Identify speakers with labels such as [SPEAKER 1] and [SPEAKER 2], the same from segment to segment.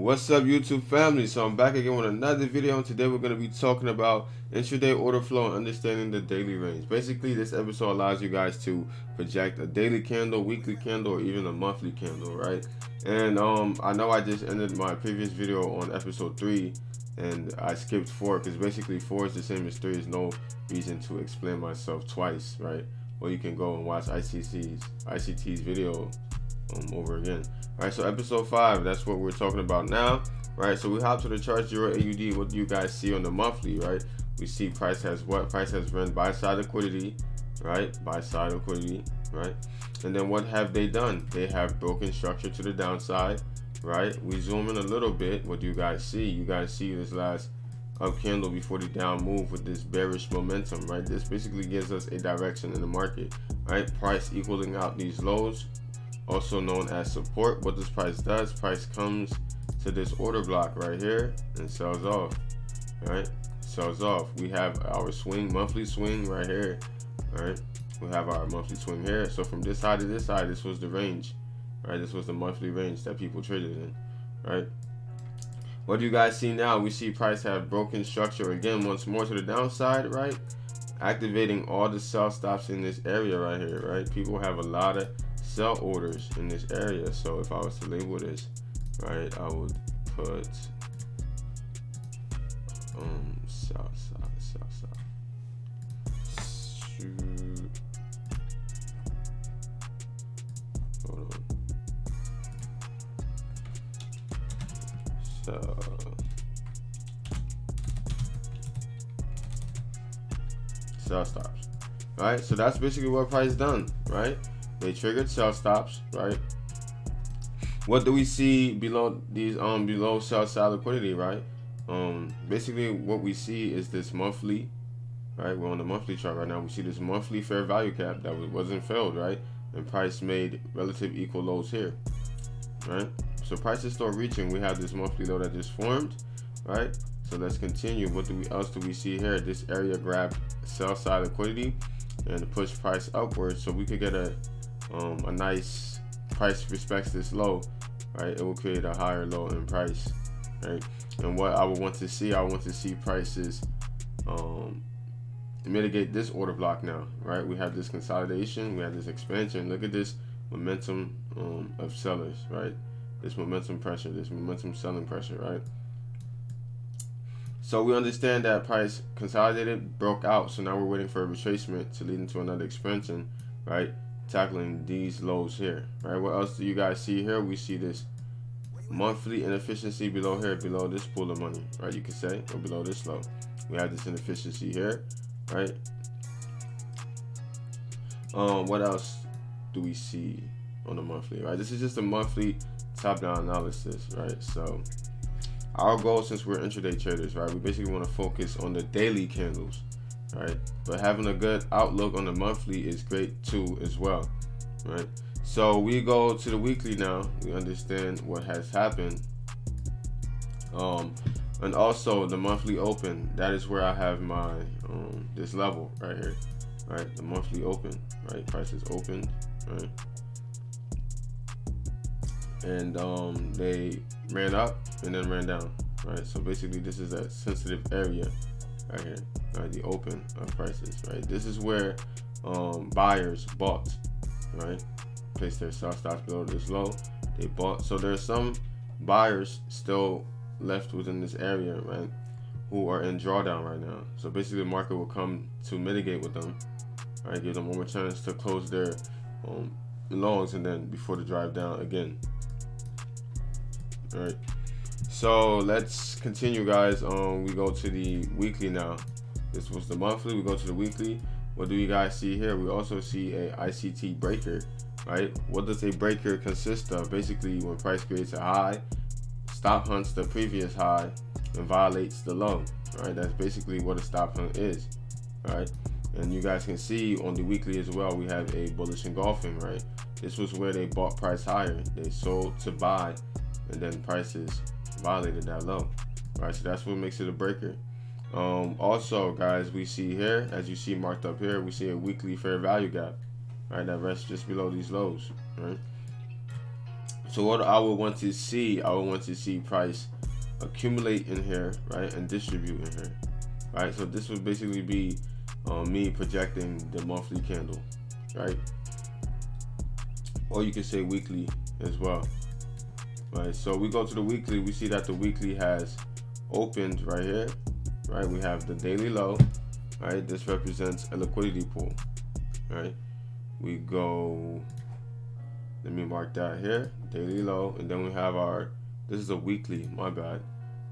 [SPEAKER 1] What's up, YouTube family? So I'm back again with another video, and today we're going to be talking about intraday order flow and understanding the daily range. Basically, this episode allows you guys to project a daily candle, weekly candle, or even a monthly candle, right? And I know I just ended my previous video on episode 3, and I skipped 4 because basically 4 is the same as 3. There's no reason to explain myself twice, right? Or you can go and watch ICT's video over again. Alright, so episode 5, that's what we're talking about now. Right, so we hop to the chart, Euro AUD. What do you guys see on the monthly, right? We see price has what? Price has run buy side liquidity, right? Buy side liquidity, right? And then what have they done? They have broken structure to the downside, right? We zoom in a little bit. What do you guys see? You guys see this last up candle before the down move with this bearish momentum, right? This basically gives us a direction in the market, right? Price equaling out these lows, also known as support. What this price does, price comes to this order block right here and sells off, right? Sells off. We have our swing, monthly swing right here, right? We have our monthly swing here. So from this side to this side, this was the range, right? This was the monthly range that people traded in, right? What do you guys see now? We see price have broken structure again once more to the downside, right? Activating all the sell stops in this area right here, right? People have a lot of sell orders in this area. So if I was to label this, right, I would put sell side. Hold on. Sell stops, right? So that's basically what price done, right? They triggered sell stops, right? What do we see below these below sell side liquidity, right? Basically what we see is this monthly, right? We're on the monthly chart right now. We see this monthly fair value cap that wasn't filled, right? And price made relative equal lows here, right? So price is still reaching. We have this monthly low that just formed, right? So let's continue. What else do we see here? This area grabbed sell side liquidity and push price upwards, so we could get a nice price respects this low, right? It will create a higher low in price, right? And what I would want to see, prices mitigate this order block now, right? We have this consolidation, we have this expansion. Look at this momentum of sellers, right? This momentum pressure, this momentum selling pressure, right? So we understand that price consolidated, broke out. So now we're waiting for a retracement to lead into another expansion, right? Tackling these lows here, right? What else do you guys see here? We see this monthly inefficiency below here, below this pool of money, right? You could say, or below this low. We have this inefficiency here, right? What else do we see on the monthly, right? This is just a monthly top-down analysis, right? So our goal, since we're intraday traders, right, we basically want to focus on the daily candles, right? But having a good outlook on the monthly is great too as well, right? So we go to the weekly now. We understand what has happened, and also the monthly open. That is where I have my this level right here, right? The monthly open, right? Prices opened, right? And they ran up and then ran down, right? So basically this is a sensitive area right here, right? The open of prices, right? This is where buyers bought, right? Placed their sell stops below this low, they bought. So there's some buyers still left within this area, right, who are in drawdown right now. So basically the market will come to mitigate with them, right? Give them one more chance to close their longs, and then before the drive down again. All right, so let's continue, guys. We go to the weekly now. This was the monthly. We go to the weekly. What do you guys see here? We also see a ICT breaker, right? What does a breaker consist of? Basically, when price creates a high, stop hunts the previous high and violates the low, right? That's basically what a stop hunt is, right? And you guys can see on the weekly as well, we have a bullish engulfing, right? This was where they bought price higher. They sold to buy, and then prices violated that low, right? So that's what makes it a breaker. Also, guys, we see here, as you see marked up here, we see a weekly fair value gap, right? That rests just below these lows, right? So what I would want to see, price accumulate in here, right, and distribute in here, right? So this would basically be me projecting the monthly candle, right? Or you can say weekly as well, right? So we go to the weekly, we see that the weekly has opened right here, right? We have the daily low, right? This represents a liquidity pool, right? We go, let me mark that here, daily low, and then we have our, this is a weekly, my bad,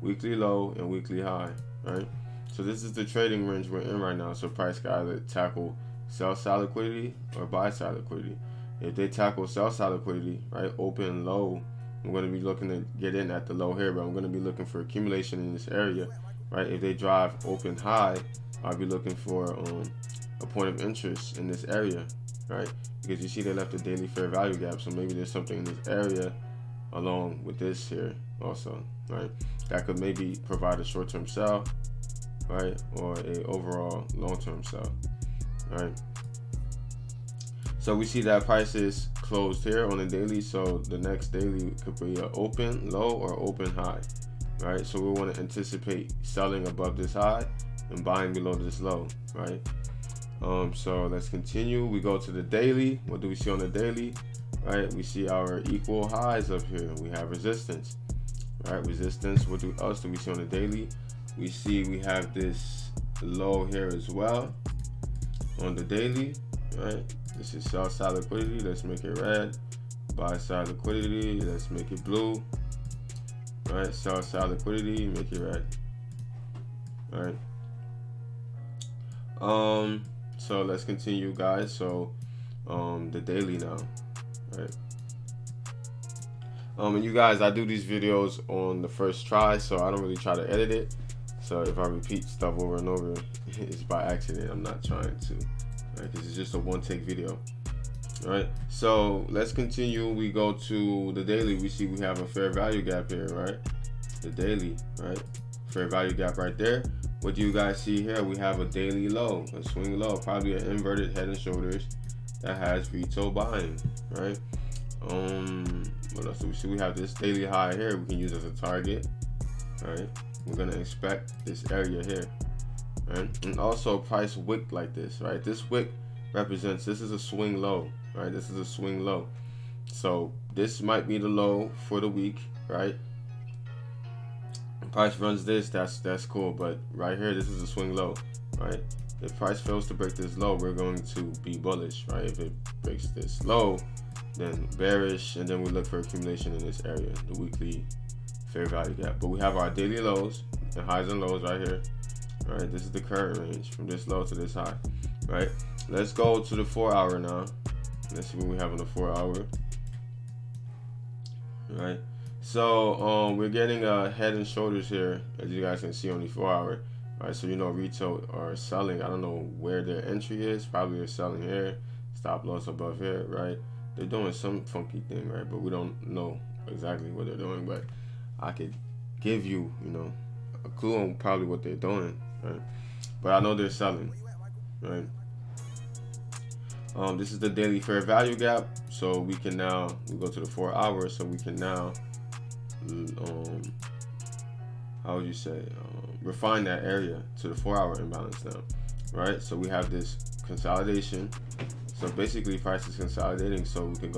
[SPEAKER 1] weekly low and weekly high, right? So this is the trading range we're in right now. So price can either tackle sell side liquidity or buy side liquidity. If they tackle sell side liquidity, right, open low, I'm going to be looking to get in at the low here, but I'm going to be looking for accumulation in this area, right? If they drive open high, I'll be looking for a point of interest in this area, right? Because you see they left a daily fair value gap, so maybe there's something in this area along with this here also, right? That could maybe provide a short-term sell, right, or a overall long-term sell, right? So we see that prices closed here on the daily, so the next daily could be an open low or open high, right? So we want to anticipate selling above this high and buying below this low, right? So let's continue. We go to the daily. What do we see on the daily? Right, we see our equal highs up here. We have resistance, right? Resistance. What else do we see on the daily? We see we have this low here as well on the daily, right? This is sell side liquidity. Let's make it red. Buy side liquidity. Let's make it blue. Right, sell side liquidity. Make it red. Right. So let's continue, guys. So the daily now. Right. And you guys, I do these videos on the first try, so I don't really try to edit it. So if I repeat stuff over and over, it's by accident. I'm not trying to, right? This is just a one-take video. All right. So let's continue. We go to the daily. We see we have a fair value gap here, right? The daily, right? Fair value gap right there. What do you guys see here? We have a daily low, a swing low, probably an inverted head and shoulders that has retail buying, right? What else do we see? We have this daily high here we can use as a target, right? We're gonna expect this area here, right? And also price wick like this, right? This wick represents, this is a swing low, right? This is a swing low. So this might be the low for the week, right? Price runs this, that's cool, but right here, this is a swing low, right? If price fails to break this low, we're going to be bullish, right? If it breaks this low, then bearish, and then we look for accumulation in this area, the weekly fair value gap. But we have our daily lows and highs and lows right here, right? This is the current range from this low to this high, right? Let's go to the 4 hour now. Let's see what we have on the 4 hour, right? So we're getting head and shoulders here, as you guys can see on the 4 hour. All right, so retail are selling. I don't know where their entry is. Probably they're selling here. Stop loss above here, right? They're doing some funky thing, right? But we don't know exactly what they're doing. But I could give you, a clue on probably what they're doing, right? But I know they're selling, right? This is the daily fair value gap. So we can now, we go to the 4 hours, so we can now, how would you say, refine that area to the 4 hour imbalance now, right? So we have this consolidation. So basically price is consolidating, so we can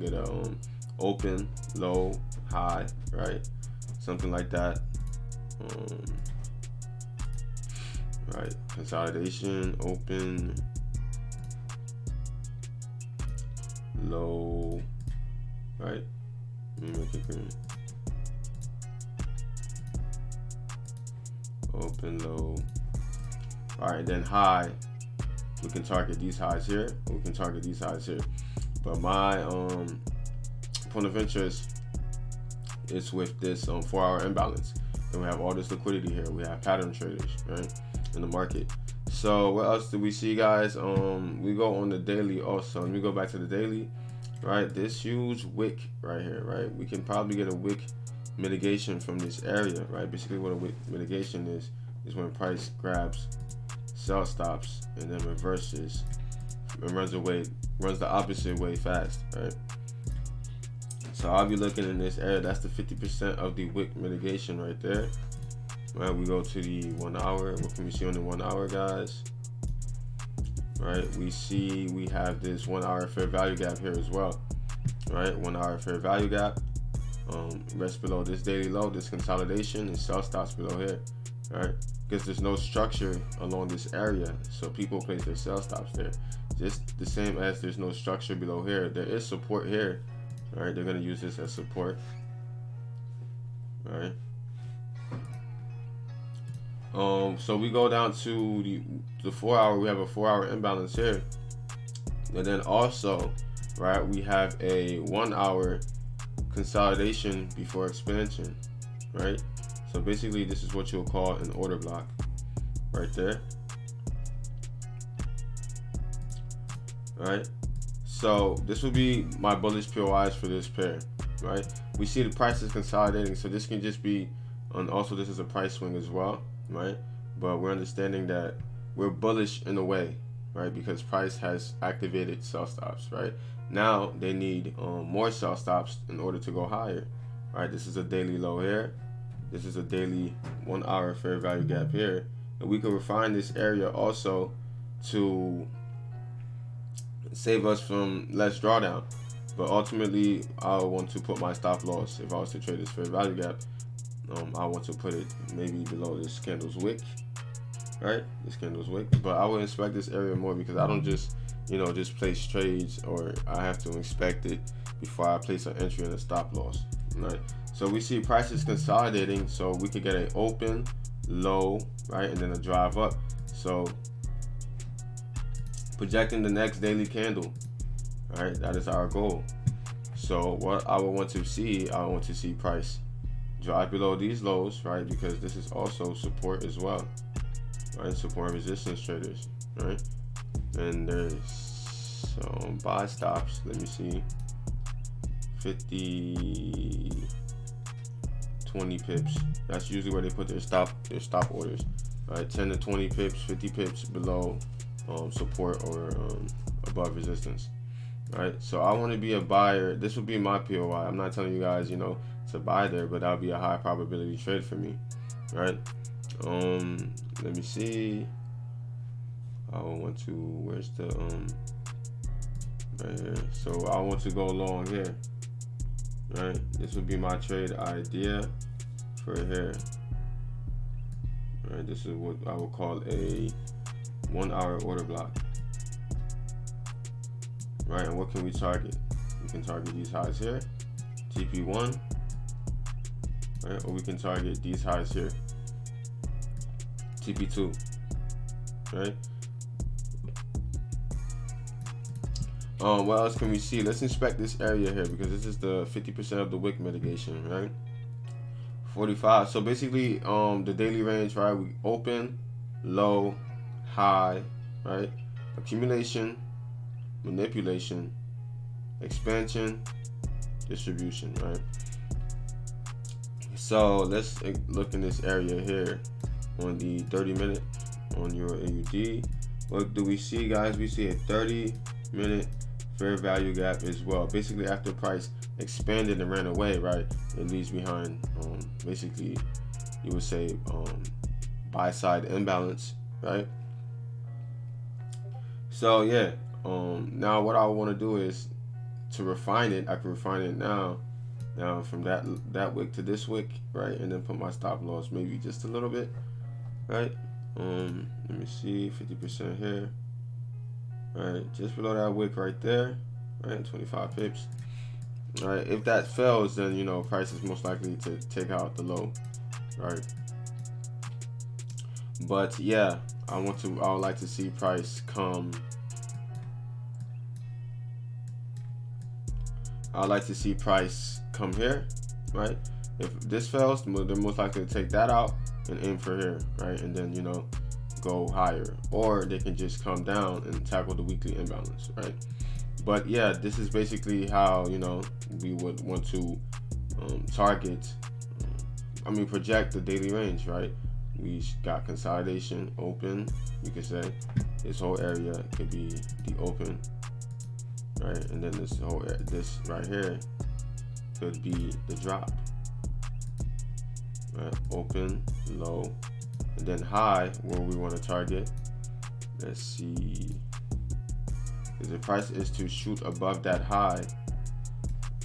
[SPEAKER 1] get a open, low, high, right? Something like that. Right, consolidation, open, low, right? Let me make it green. Open, low. All right, then high. We can target these highs here. We can target these highs here. But my point of interest is with this 4 hour imbalance. And we have all this liquidity here. We have pattern traders, right, in the market. So what else do we see, guys? We go on the daily also. Let me go back to the daily, right? This huge wick right here, right? We can probably get a wick mitigation from this area, right? Basically what a wick mitigation is when price grabs sell stops and then reverses and runs the opposite way fast, right? So I'll be looking in this area. That's the 50% of the wick mitigation right there. Right, we go to the 1 hour. What can we see on the 1 hour, guys? Right, we see we have this 1 hour fair value gap here as well. Right, 1 hour fair value gap. Rest below this daily low, this consolidation, and sell stops below here. Right, because there's no structure along this area, so people place their sell stops there. Just the same as there's no structure below here. There is support here. All right, they're gonna use this as support. All right. So we go down to the 4 hour. We have a 4 hour imbalance here, and then also, right, we have a 1 hour consolidation before expansion, right? So basically, this is what you'll call an order block, right there. All right. So this would be my bullish POIs for this pair, right? We see the price is consolidating, so this can just be, and also this is a price swing as well, right? But we're understanding that we're bullish in a way, right? Because price has activated sell stops, right? Now they need more sell stops in order to go higher, right? This is a daily low here. This is a daily 1 hour fair value gap here, and we can refine this area also to save us from less drawdown. But ultimately, I want to put my stop loss if I was to trade this fair value gap. I want to put it maybe below this candle's wick, right? This candle's wick. But I will inspect this area more because I don't just, just place trades, or I have to inspect it before I place an entry and a stop loss, right? So we see prices consolidating, so we could get an open, low, right, and then a drive up. So projecting the next daily candle, right? That is our goal. So what I would want to see, I want to see price drop below these lows, right? Because this is also support as well, right? Support and resistance traders, right? And there's some buy stops. Let me see. 50, 20 pips. That's usually where they put their stop orders, right? 10 to 20 pips, 50 pips below support or above resistance, right? So I want to be a buyer. This would be my POI. I'm not telling you guys, to buy there, but that'll be a high probability trade for me, right? Let me see. I want to, where's the right here? So I want to go long here, right? This would be my trade idea for here, right? This is what I would call a 1 hour order block, right? And what can we target? We can target these highs here, TP1, right? Or we can target these highs here, TP2, right? What else can we see? Let's inspect this area here because this is the 50% of the wick mitigation, right? 45. So basically, the daily range, right? We open, low, high, right? Accumulation, manipulation, expansion, distribution, right? So let's look in this area here on the 30-minute on your AUD. What do we see, guys? We see a 30-minute fair value gap as well. Basically, after price expanded and ran away, right, it leaves behind basically, you would say, buy side imbalance, right? So yeah, now what I want to do is to refine it. I can refine it now from that wick to this wick, right, and then put my stop loss maybe just a little bit, right? Let me see, 50% here, right, just below that wick right there, right, 25 pips. All right, if that fails, then price is most likely to take out the low, right? But yeah, I would like to see price come. I'd like to see price come here, right? If this fails, they're most likely to take that out and aim for here, right? And then go higher, or they can just come down and tackle the weekly imbalance, right? But yeah, this is basically how we would want to target. Project the daily range, right? We got consolidation, open. You could say this whole area could be the open, right? And then this right here could be the drop. Right, open, low, and then high where we want to target. Let's see, if the price is to shoot above that high,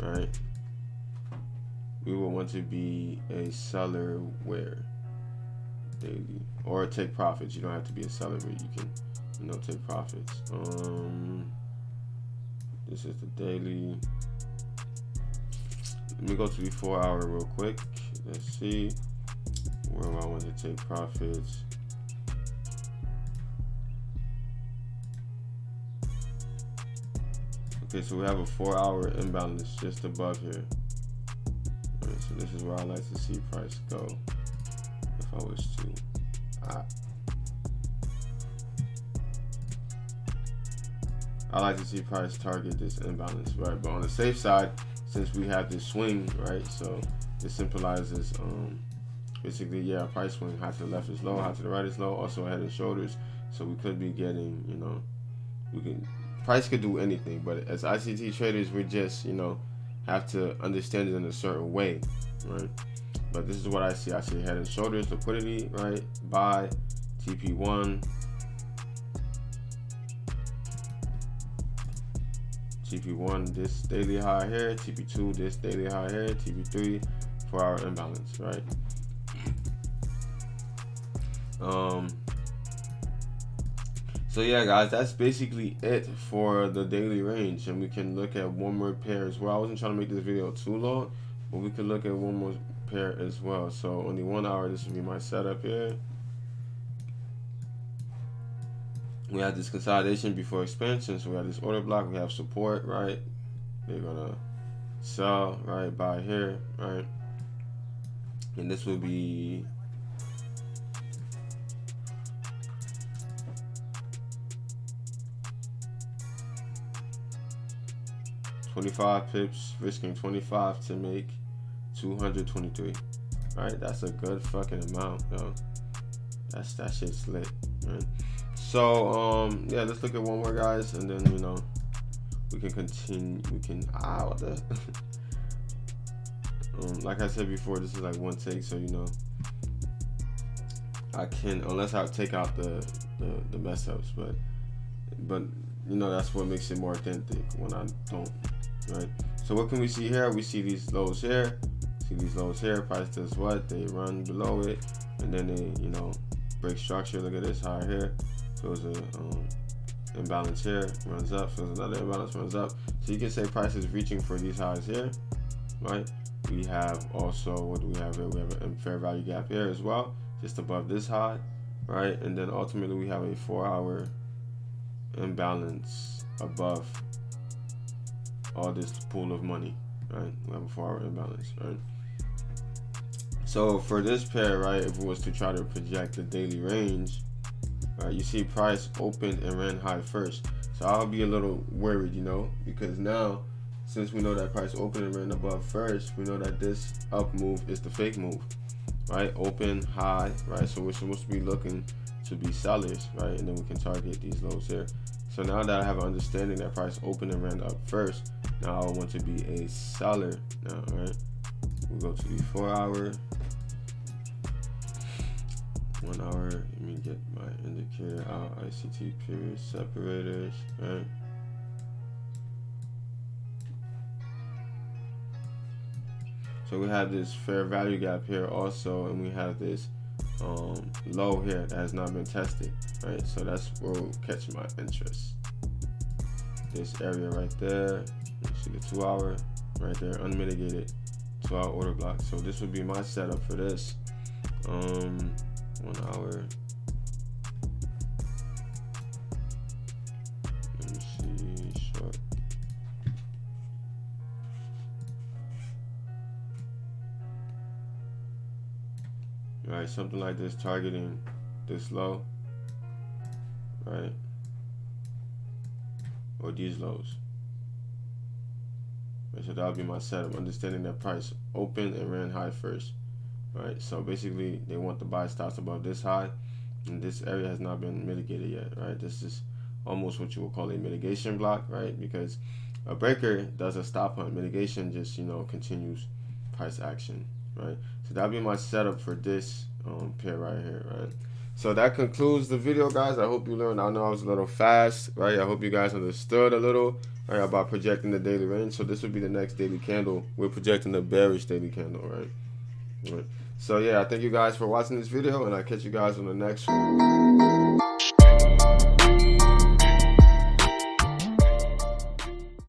[SPEAKER 1] right, we will want to be a seller where daily, or take profits. You don't have to be a seller, but you can, take profits. This is the daily. Let me go to the 4 hour real quick. Let's see where I want to take profits. Okay, so we have a 4 hour imbalance just above here. All right, so this is where I like to see price go if I was to. I like to see price target this imbalance, right? But on the safe side, since we have this swing, right? So this symbolizes basically, yeah, price swing. High to the left is low, high to the right is low, also head and shoulders. So we could be getting, price could do anything, but as ICT traders, we just, have to understand it in a certain way, right? But this is what I see. I see head and shoulders, liquidity, right? Buy, TP1, TP1, this daily high here, TP2, this daily high here, TP3, 4 hour imbalance, right? So yeah, guys, that's basically it for the daily range, and we can look at one more pair as well. I wasn't trying to make this video too long, but we could look at one more pair as well. So on the 1 hour, this would be my setup here. We have this consolidation before expansion, so we have this order block, we have support, right? They're gonna sell, right, buy here, right? And this will be $25 pips, risking 25 to make 223. Right, that's a good fucking amount, though. That shit's lit, right? So yeah, let's look at one more, guys, and then we can continue. We can what the like I said before, this is like one take, so I can, unless I take out the mess ups, but that's what makes it more authentic when I don't, right? So what can we see here? We see these lows here, price does what? They run below it, and then they break structure. Look at this high here, fills a imbalance here, runs up, fills another imbalance, runs up. So you can say price is reaching for these highs here, right? We have also, what do we have here? We have a fair value gap here as well, just above this high, right? And then ultimately we have a 4 hour imbalance above all this pool of money, right? We have a 4 hour imbalance, right? So for this pair, right, if it was to try to project the daily range, right, you see price opened and ran high first. So I'll be a little worried, because now, since we know that price opened and ran above first, we know that this up move is the fake move, right? Open, high, right? So we're supposed to be looking to be sellers, right? And then we can target these lows here. So now that I have an understanding that price opened and ran up first, now I want to be a seller now, right? We go to the 4 hour, 1 hour. Let me get my indicator out. ICT period separators, right? So we have this fair value gap here also, and we have this low here that has not been tested, right? So that's where will catch my interest. This area right there, you see the 2 hour right there, unmitigated 2 hour order block. So this would be my setup for this. 1 hour. Let me see, short. Right, something like this, targeting this low, right? Or these lows. Right, so that'll be my setup, understanding that price opened and ran high first. Right, so basically they want the buy stops above this high, and this area has not been mitigated yet, right? This is almost what you would call a mitigation block, right? Because A breaker does a stop hunt. Mitigation just, continues price action, right? So that'll be my setup for this pair right here, right? So that concludes the video, guys. I hope you learned. I know I was a little fast, right? I hope you guys understood a little, right, about projecting the daily range. So this would be the next daily candle. We're projecting the bearish daily candle, right? Right. So yeah, I thank you guys for watching this video, and I'll catch you guys on the next one.